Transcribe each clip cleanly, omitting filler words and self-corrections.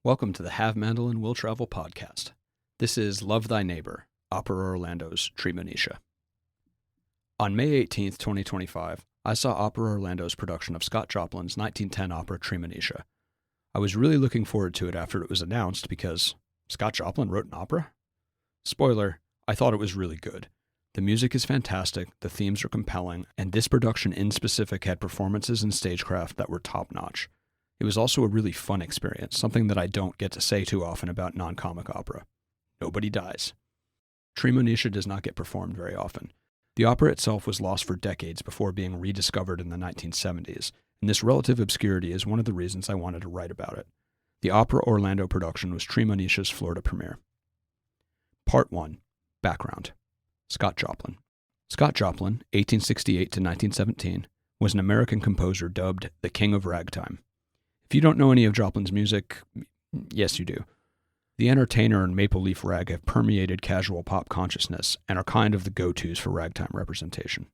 Welcome to the Have Mandolin Will Travel podcast. This is Love Thy Neighbor, Opera Orlando's Treemonisha. On May 18th, 2025, I saw Opera Orlando's production of Scott Joplin's 1910 opera Treemonisha. I was really looking forward to it after it was announced because Scott Joplin wrote an opera? Spoiler, I thought it was really good. The music is fantastic, the themes are compelling, and this production in specific had performances and stagecraft that were top-notch. It was also a really fun experience, something that I don't get to say too often about non-comic opera. Nobody dies. Treemonisha does not get performed very often. The opera itself was lost for decades before being rediscovered in the 1970s, and this relative obscurity is one of the reasons I wanted to write about it. The Opera Orlando production was Treemonisha's Florida premiere. Part 1. Background. Scott Joplin. Scott Joplin, 1868 to 1917, was an American composer dubbed the King of Ragtime. If you don't know any of Joplin's music, yes you do. The Entertainer and Maple Leaf Rag have permeated casual pop consciousness and are kind of the go-tos for ragtime representation.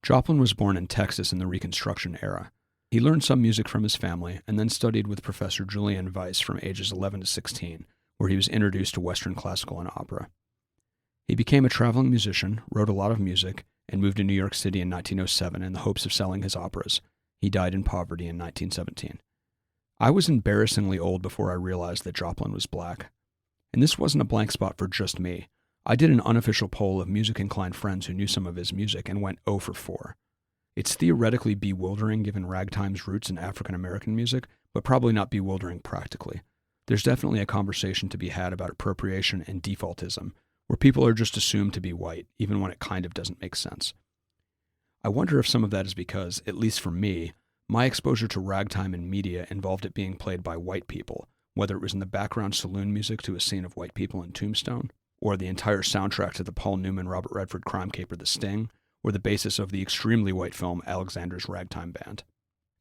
Joplin was born in Texas in the Reconstruction era. He learned some music from his family and then studied with Professor Julian Weiss from ages 11 to 16, where he was introduced to Western classical and opera. He became a traveling musician, wrote a lot of music, and moved to New York City in 1907 in the hopes of selling his operas. He died in poverty in 1917. I was embarrassingly old before I realized that Joplin was black. And this wasn't a blank spot for just me. I did an unofficial poll of music-inclined friends who knew some of his music and went 0 for 4. It's theoretically bewildering given ragtime's roots in African-American music, but probably not bewildering practically. There's definitely a conversation to be had about appropriation and defaultism, where people are just assumed to be white, even when it kind of doesn't make sense. I wonder if some of that is because, at least for me, my exposure to ragtime in media involved it being played by white people, whether it was in the background saloon music to a scene of white people in Tombstone, or the entire soundtrack to the Paul Newman-Robert Redford crime caper The Sting, or the basis of the extremely white film Alexander's Ragtime Band.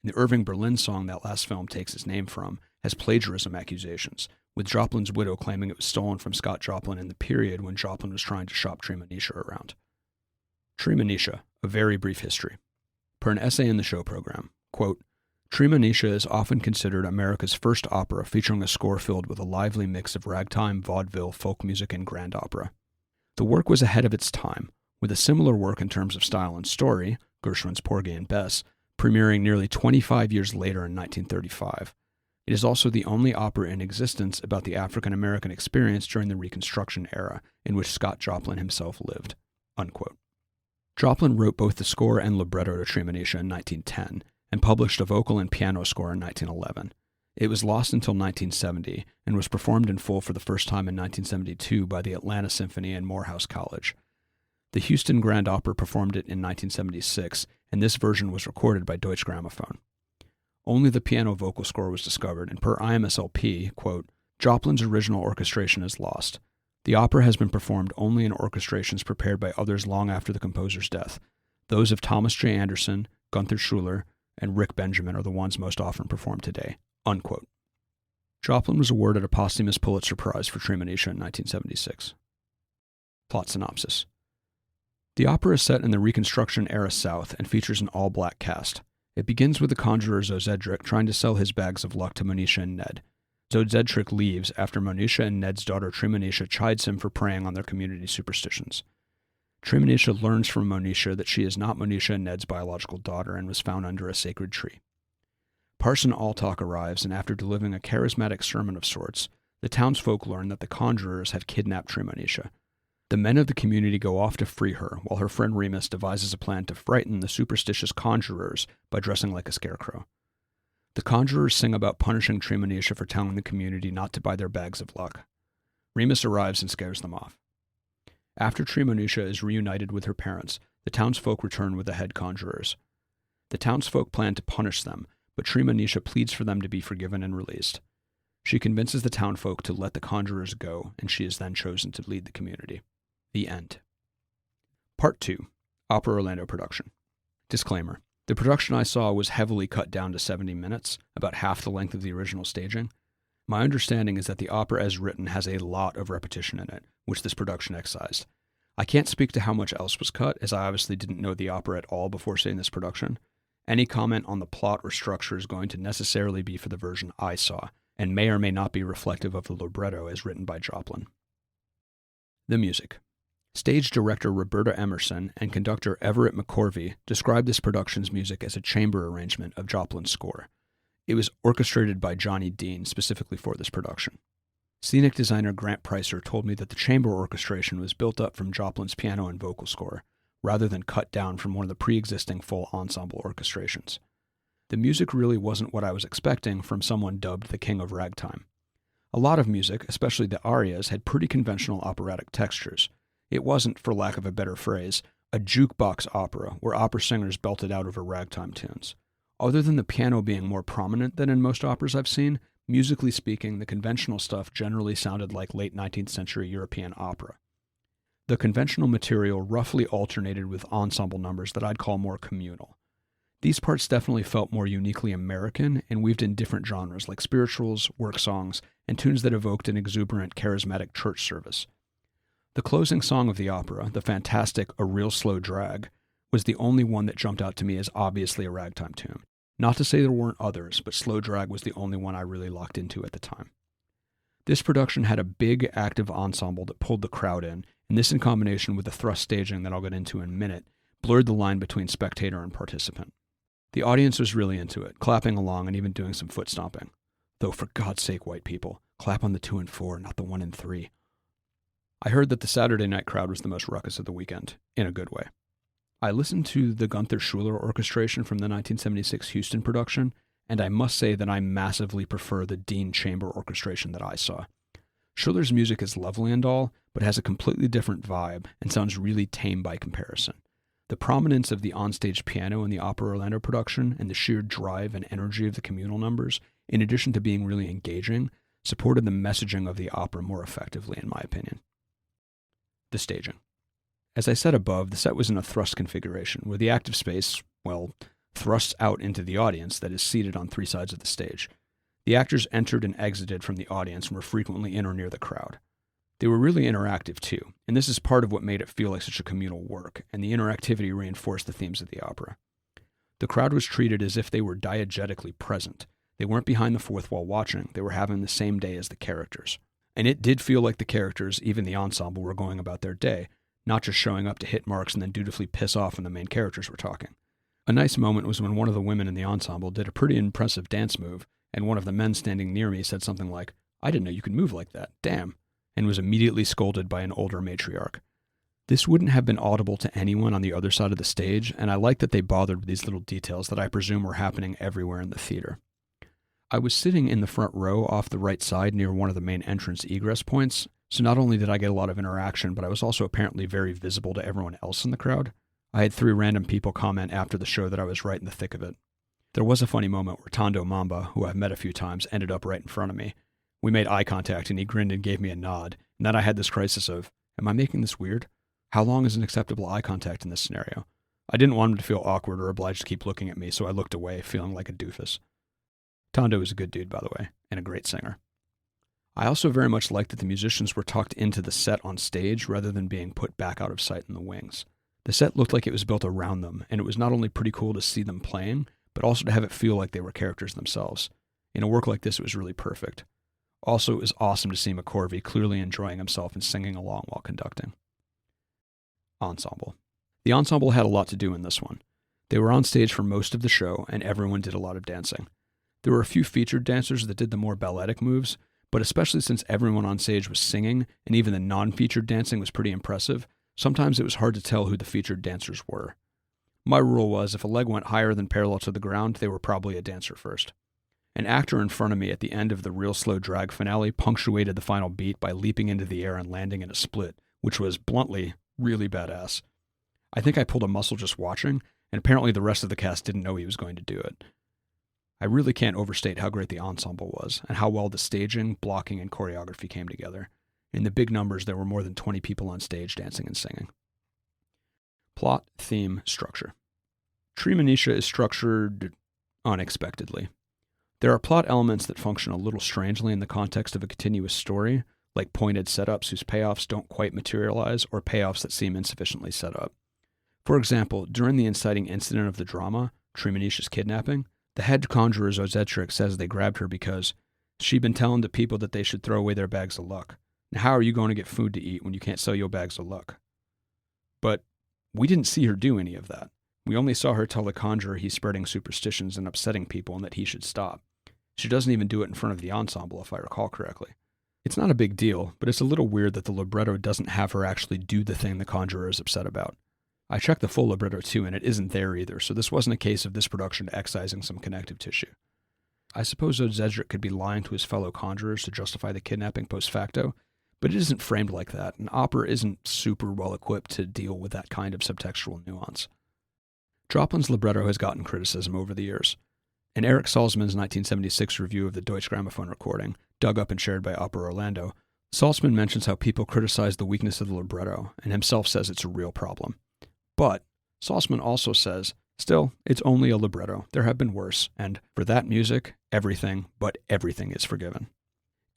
The Irving Berlin song that last film takes its name from has plagiarism accusations, with Joplin's widow claiming it was stolen from Scott Joplin in the period when Joplin was trying to shop Treemonisha around. Treemonisha, a very brief history. Per an essay in the show program, quote, Treemonisha is often considered America's first opera featuring a score filled with a lively mix of ragtime, vaudeville, folk music, and grand opera. The work was ahead of its time, with a similar work in terms of style and story, Gershwin's Porgy and Bess, premiering nearly 25 years later in 1935. It is also the only opera in existence about the African-American experience during the Reconstruction era, in which Scott Joplin himself lived. Unquote. Joplin wrote both the score and libretto to Treemonisha in 1910, and published a vocal and piano score in 1911. It was lost until 1970, and was performed in full for the first time in 1972 by the Atlanta Symphony and Morehouse College. The Houston Grand Opera performed it in 1976, and this version was recorded by Deutsche Grammophon. Only the piano vocal score was discovered, and per IMSLP, quote, Joplin's original orchestration is lost. The opera has been performed only in orchestrations prepared by others long after the composer's death. Those of Thomas J. Anderson, Gunther Schuller, and Rick Benjamin are the ones most often performed today. Unquote. Joplin was awarded a posthumous Pulitzer Prize for Treemonisha in 1976. Plot synopsis. The opera is set in the Reconstruction-era South and features an all-black cast. It begins with the conjurer Zozedric trying to sell his bags of luck to Monisha and Ned. Zozedric leaves after Monisha and Ned's daughter Treemonisha chides him for preying on their community superstitions. Treemonisha learns from Monisha that she is not Monisha and Ned's biological daughter and was found under a sacred tree. Parson Altalk arrives, and after delivering a charismatic sermon of sorts, the townsfolk learn that the conjurers have kidnapped Treemonisha. The men of the community go off to free her, while her friend Remus devises a plan to frighten the superstitious conjurers by dressing like a scarecrow. The conjurers sing about punishing Treemonisha for telling the community not to buy their bags of luck. Remus arrives and scares them off. After Treemonisha is reunited with her parents, the townsfolk return with the head conjurers. The townsfolk plan to punish them, but Treemonisha pleads for them to be forgiven and released. She convinces the townfolk to let the conjurers go, and she is then chosen to lead the community. The end. Part 2. Opera Orlando production. Disclaimer. The production I saw was heavily cut down to 70 minutes, about half the length of the original staging. My understanding is that the opera as written has a lot of repetition in it, which this production excised. I can't speak to how much else was cut, as I obviously didn't know the opera at all before seeing this production. Any comment on the plot or structure is going to necessarily be for the version I saw, and may or may not be reflective of the libretto as written by Joplin. The music. Stage director Roberta Emerson and conductor Everett McCorvey described this production's music as a chamber arrangement of Joplin's score. It was orchestrated by Johnny Dean specifically for this production. Scenic designer Grant Pricer told me that the chamber orchestration was built up from Joplin's piano and vocal score, rather than cut down from one of the pre-existing full ensemble orchestrations. The music really wasn't what I was expecting from someone dubbed the King of Ragtime. A lot of music, especially the arias, had pretty conventional operatic textures. It wasn't, for lack of a better phrase, a jukebox opera where opera singers belted out over ragtime tunes. Other than the piano being more prominent than in most operas I've seen, musically speaking, the conventional stuff generally sounded like late 19th century European opera. The conventional material roughly alternated with ensemble numbers that I'd call more communal. These parts definitely felt more uniquely American and weaved in different genres like spirituals, work songs, and tunes that evoked an exuberant, charismatic church service. The closing song of the opera, the fantastic A Real Slow Drag, was the only one that jumped out to me as obviously a ragtime tune. Not to say there weren't others, but Slow Drag was the only one I really locked into at the time. This production had a big, active ensemble that pulled the crowd in, and this in combination with the thrust staging that I'll get into in a minute, blurred the line between spectator and participant. The audience was really into it, clapping along and even doing some foot stomping. Though for God's sake, white people, clap on the 2 and 4, not the 1 and 3. I heard that the Saturday night crowd was the most ruckus of the weekend, in a good way. I listened to the Gunther Schuller orchestration from the 1976 Houston production, and I must say that I massively prefer the Dean Chamber orchestration that I saw. Schuller's music is lovely and all, but has a completely different vibe and sounds really tame by comparison. The prominence of the onstage piano in the Opera Orlando production and the sheer drive and energy of the communal numbers, in addition to being really engaging, supported the messaging of the opera more effectively, in my opinion. The staging. As I said above, the set was in a thrust configuration, where the active space, thrusts out into the audience that is seated on 3 sides of the stage. The actors entered and exited from the audience and were frequently in or near the crowd. They were really interactive too, and this is part of what made it feel like such a communal work, and the interactivity reinforced the themes of the opera. The crowd was treated as if they were diegetically present. They weren't behind the fourth wall watching, they were having the same day as the characters. And it did feel like the characters, even the ensemble, were going about their day, not just showing up to hit marks and then dutifully piss off when the main characters were talking. A nice moment was when one of the women in the ensemble did a pretty impressive dance move, and one of the men standing near me said something like, "I didn't know you could move like that, damn," and was immediately scolded by an older matriarch. This wouldn't have been audible to anyone on the other side of the stage, and I like that they bothered with these little details that I presume were happening everywhere in the theater. I was sitting in the front row off the right side near one of the main entrance egress points, so not only did I get a lot of interaction, but I was also apparently very visible to everyone else in the crowd. I had 3 random people comment after the show that I was right in the thick of it. There was a funny moment where Tondo Mamba, who I've met a few times, ended up right in front of me. We made eye contact and he grinned and gave me a nod, and then I had this crisis of, am I making this weird? How long is an acceptable eye contact in this scenario? I didn't want him to feel awkward or obliged to keep looking at me, so I looked away, feeling like a doofus. Tondo is a good dude, by the way, and a great singer. I also very much liked that the musicians were tucked into the set on stage rather than being put back out of sight in the wings. The set looked like it was built around them, and it was not only pretty cool to see them playing, but also to have it feel like they were characters themselves. In a work like this, it was really perfect. Also, it was awesome to see McCorvey clearly enjoying himself and singing along while conducting. Ensemble. The ensemble had a lot to do in this one. They were on stage for most of the show, and everyone did a lot of dancing. There were a few featured dancers that did the more balletic moves, but especially since everyone on stage was singing, and even the non-featured dancing was pretty impressive, sometimes it was hard to tell who the featured dancers were. My rule was, if a leg went higher than parallel to the ground, they were probably a dancer first. An actor in front of me at the end of the Real Slow Drag finale punctuated the final beat by leaping into the air and landing in a split, which was, bluntly, really badass. I think I pulled a muscle just watching, and apparently the rest of the cast didn't know he was going to do it. I really can't overstate how great the ensemble was, and how well the staging, blocking, and choreography came together. In the big numbers, there were more than 20 people on stage dancing and singing. Plot, theme, structure. Treemonisha is structured unexpectedly. There are plot elements that function a little strangely in the context of a continuous story, like pointed setups whose payoffs don't quite materialize, or payoffs that seem insufficiently set up. For example, during the inciting incident of the drama, Treemonisha's kidnapping, the head conjurer Zozetric says they grabbed her because She'd been telling the people that they should throw away their bags of luck. Now, how are you going to get food to eat when you can't sell your bags of luck? But we didn't see her do any of that. We only saw her tell the conjurer he's spreading superstitions and upsetting people and that he should stop. She doesn't even do it in front of the ensemble, if I recall correctly. It's not a big deal, but it's a little weird that the libretto doesn't have her actually do the thing the conjurer is upset about. I checked the full libretto too, and it isn't there either, so this wasn't a case of this production excising some connective tissue. I suppose Zedric could be lying to his fellow conjurers to justify the kidnapping post facto, but it isn't framed like that, and opera isn't super well equipped to deal with that kind of subtextual nuance. Joplin's libretto has gotten criticism over the years. In Eric Salzman's 1976 review of the Deutsche Grammophon recording, dug up and shared by Opera Orlando, Salzman mentions how people criticize the weakness of the libretto, and himself says it's a real problem. But Salzman also says, still, it's only a libretto. There have been worse, and for that music, everything but everything is forgiven.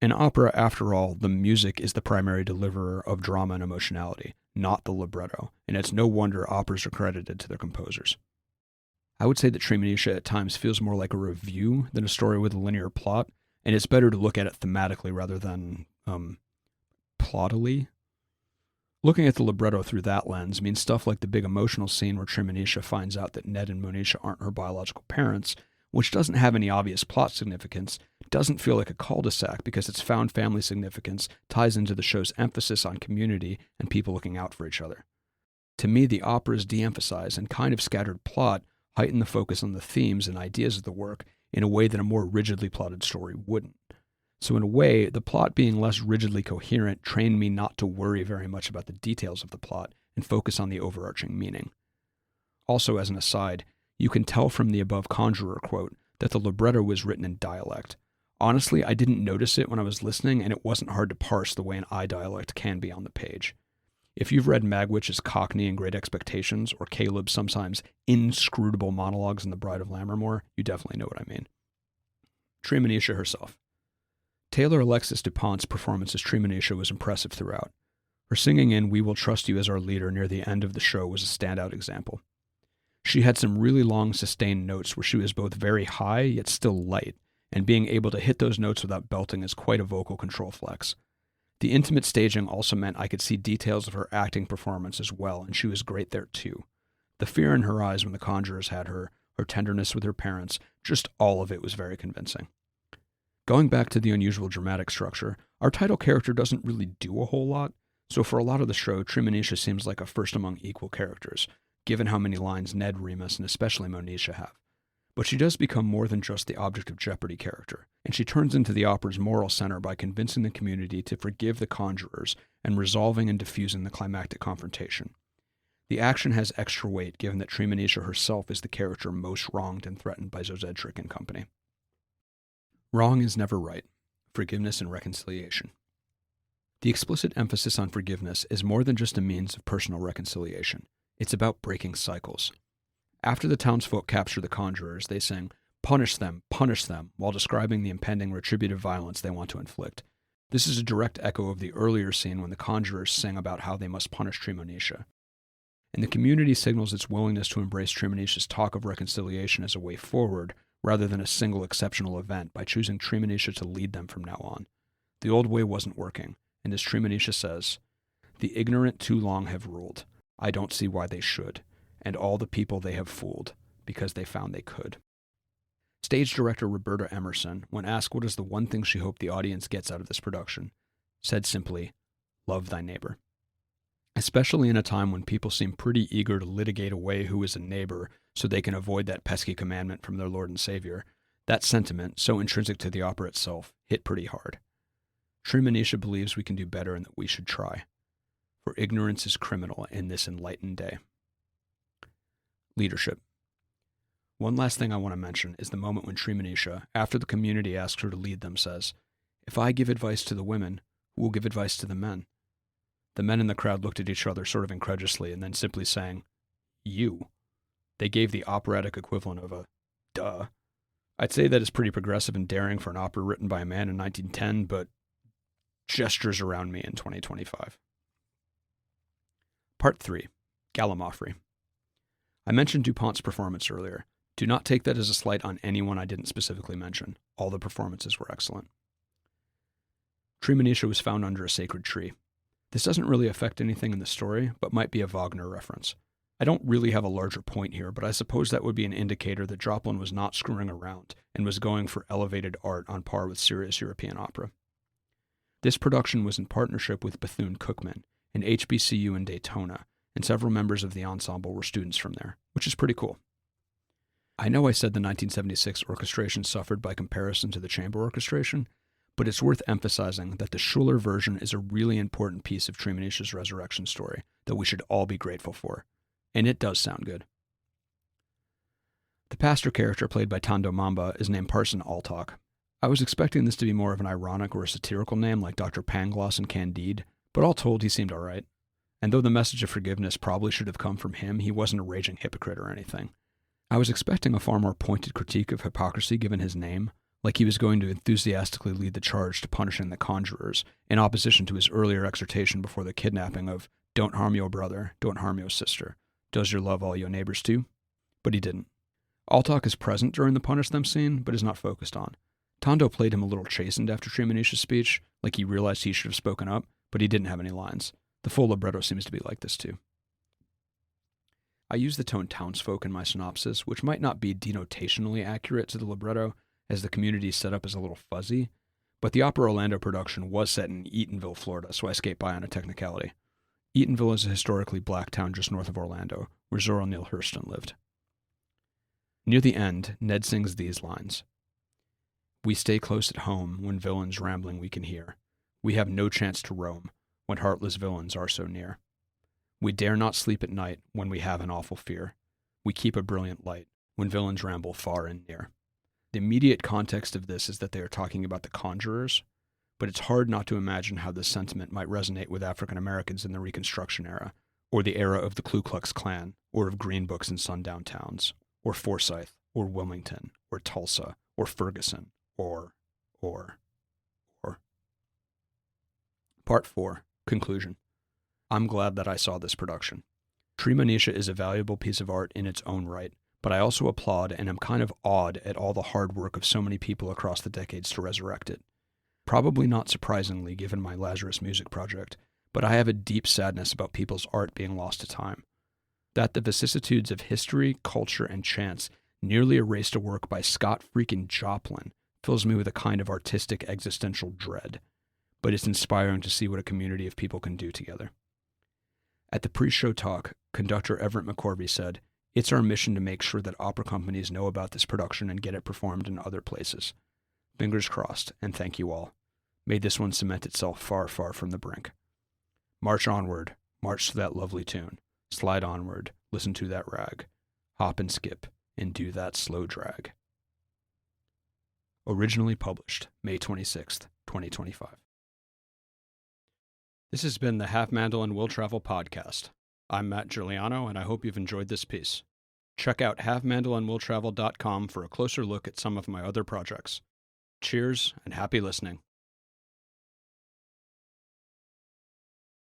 In opera, after all, the music is the primary deliverer of drama and emotionality, not the libretto, and it's no wonder operas are credited to their composers. I would say that Treemonisha at times feels more like a review than a story with a linear plot, and it's better to look at it thematically rather than, plottily. Looking at the libretto through that lens means stuff like the big emotional scene where Treemonisha finds out that Ned and Monisha aren't her biological parents, which doesn't have any obvious plot significance, doesn't feel like a cul-de-sac because its found family significance ties into the show's emphasis on community and people looking out for each other. To me, the opera's de-emphasized and kind of scattered plot heighten the focus on the themes and ideas of the work in a way that a more rigidly plotted story wouldn't. So in a way, the plot being less rigidly coherent trained me not to worry very much about the details of the plot and focus on the overarching meaning. Also, as an aside, you can tell from the above conjurer quote that the libretto was written in dialect. Honestly, I didn't notice it when I was listening, and it wasn't hard to parse the way an I dialect can be on the page. If you've read Magwitch's Cockney in Great Expectations, or Caleb's sometimes inscrutable monologues in The Bride of Lammermoor, you definitely know what I mean. Treemonisha herself. Taylor Alexis DuPont's performance as Treemonisha was impressive throughout. Her singing in We Will Trust You as Our Leader near the end of the show was a standout example. She had some really long sustained notes where she was both very high yet still light, and being able to hit those notes without belting is quite a vocal control flex. The intimate staging also meant I could see details of her acting performance as well, and she was great there too. The fear in her eyes when the conjurers had her tenderness with her parents, just all of it was very convincing. Going back to the unusual dramatic structure, our title character doesn't really do a whole lot, so for a lot of the show, Treemonisha seems like a first among equal characters, given how many lines Ned, Remus, and especially Monisha have. But she does become more than just the object of jeopardy character, and she turns into the opera's moral center by convincing the community to forgive the conjurers and resolving and diffusing the climactic confrontation. The action has extra weight given that Treemonisha herself is the character most wronged and threatened by Zedric and company. Wrong is never right. Forgiveness and reconciliation. The explicit emphasis on forgiveness is more than just a means of personal reconciliation. It's about breaking cycles. After the townsfolk capture the conjurers, they sing, punish them, while describing the impending retributive violence they want to inflict. This is a direct echo of the earlier scene when the conjurers sing about how they must punish Treemonisha. And the community signals its willingness to embrace Treemonisha's talk of reconciliation as a way forward, rather than a single exceptional event, by choosing Treemonisha to lead them from now on. The old way wasn't working, and as Treemonisha says, the ignorant too long have ruled. I don't see why they should. And all the people they have fooled, because they found they could. Stage director Roberta Emerson, when asked what is the one thing she hoped the audience gets out of this production, said simply, love thy neighbor. Especially in a time when people seem pretty eager to litigate away who is a neighbor so they can avoid that pesky commandment from their Lord and Savior, that sentiment, so intrinsic to the opera itself, hit pretty hard. Treemonisha believes we can do better and that we should try. For ignorance is criminal in this enlightened day. Leadership. One last thing I want to mention is the moment when Treemonisha, after the community asks her to lead them, says, if I give advice to the women, who will give advice to the men? The men in the crowd looked at each other sort of incredulously and then simply sang, you. They gave the operatic equivalent of a duh. I'd say that is pretty progressive and daring for an opera written by a man in 1910, but gestures around me in 2025. Part 3. Gallimaufry. I mentioned DuPont's performance earlier. Do not take that as a slight on anyone I didn't specifically mention. All the performances were excellent. Treemonisha was found under a sacred tree. This doesn't really affect anything in the story, but might be a Wagner reference. I don't really have a larger point here, but I suppose that would be an indicator that Joplin was not screwing around and was going for elevated art on par with serious European opera. This production was in partnership with Bethune-Cookman, an HBCU in Daytona, and several members of the ensemble were students from there, which is pretty cool. I know I said the 1976 orchestration suffered by comparison to the chamber orchestration, but it's worth emphasizing that the Schuller version is a really important piece of Treemonisha's resurrection story that we should all be grateful for. And it does sound good. The pastor character played by Tando Mamba is named Parson Altok. I was expecting this to be more of an ironic or a satirical name like Dr. Pangloss and Candide, but all told he seemed alright. And though the message of forgiveness probably should have come from him, he wasn't a raging hypocrite or anything. I was expecting a far more pointed critique of hypocrisy given his name, like he was going to enthusiastically lead the charge to punishing the conjurers, in opposition to his earlier exhortation before the kidnapping of, "Don't harm your brother, don't harm your sister. Does your love all your neighbors too?" But he didn't. Altok is present during the punish them scene, but is not focused on. Tando played him a little chastened after Treemonisha's speech, like he realized he should have spoken up, but he didn't have any lines. The full libretto seems to be like this too. I use the tone townsfolk in my synopsis, which might not be denotationally accurate to the libretto, as the community's setup is a little fuzzy, but the Opera Orlando production was set in Eatonville, Florida, so I skate by on a technicality. Eatonville is a historically black town just north of Orlando, where Zora Neale Hurston lived. Near the end, Ned sings these lines. "We stay close at home when villains rambling we can hear. We have no chance to roam when heartless villains are so near. We dare not sleep at night when we have an awful fear. We keep a brilliant light when villains ramble far and near." The immediate context of this is that they are talking about the conjurers, but it's hard not to imagine how this sentiment might resonate with African Americans in the Reconstruction era, or the era of the Ku Klux Klan, or of Green Books in sundown towns, or Forsyth, or Wilmington, or Tulsa, or Ferguson, or. Part 4. Conclusion. I'm glad that I saw this production. Treemonisha is a valuable piece of art in its own right, but I also applaud and am kind of awed at all the hard work of so many people across the decades to resurrect it. Probably not surprisingly given my Lazarus music project, but I have a deep sadness about people's art being lost to time. That the vicissitudes of history, culture, and chance nearly erased a work by Scott freaking Joplin fills me with a kind of artistic existential dread, but it's inspiring to see what a community of people can do together. At the pre-show talk, conductor Everett McCorvey said, "It's our mission to make sure that opera companies know about this production and get it performed in other places. Fingers crossed, and thank you all. May this one cement itself far, far from the brink. March onward, march to that lovely tune. Slide onward, listen to that rag. Hop and skip, and do that slow drag." Originally published May 26th, 2025. This has been the Half Mandolin Will Travel podcast. I'm Matt Giuliano, and I hope you've enjoyed this piece. Check out halfmandolinwilltravel.com for a closer look at some of my other projects. Cheers, and happy listening.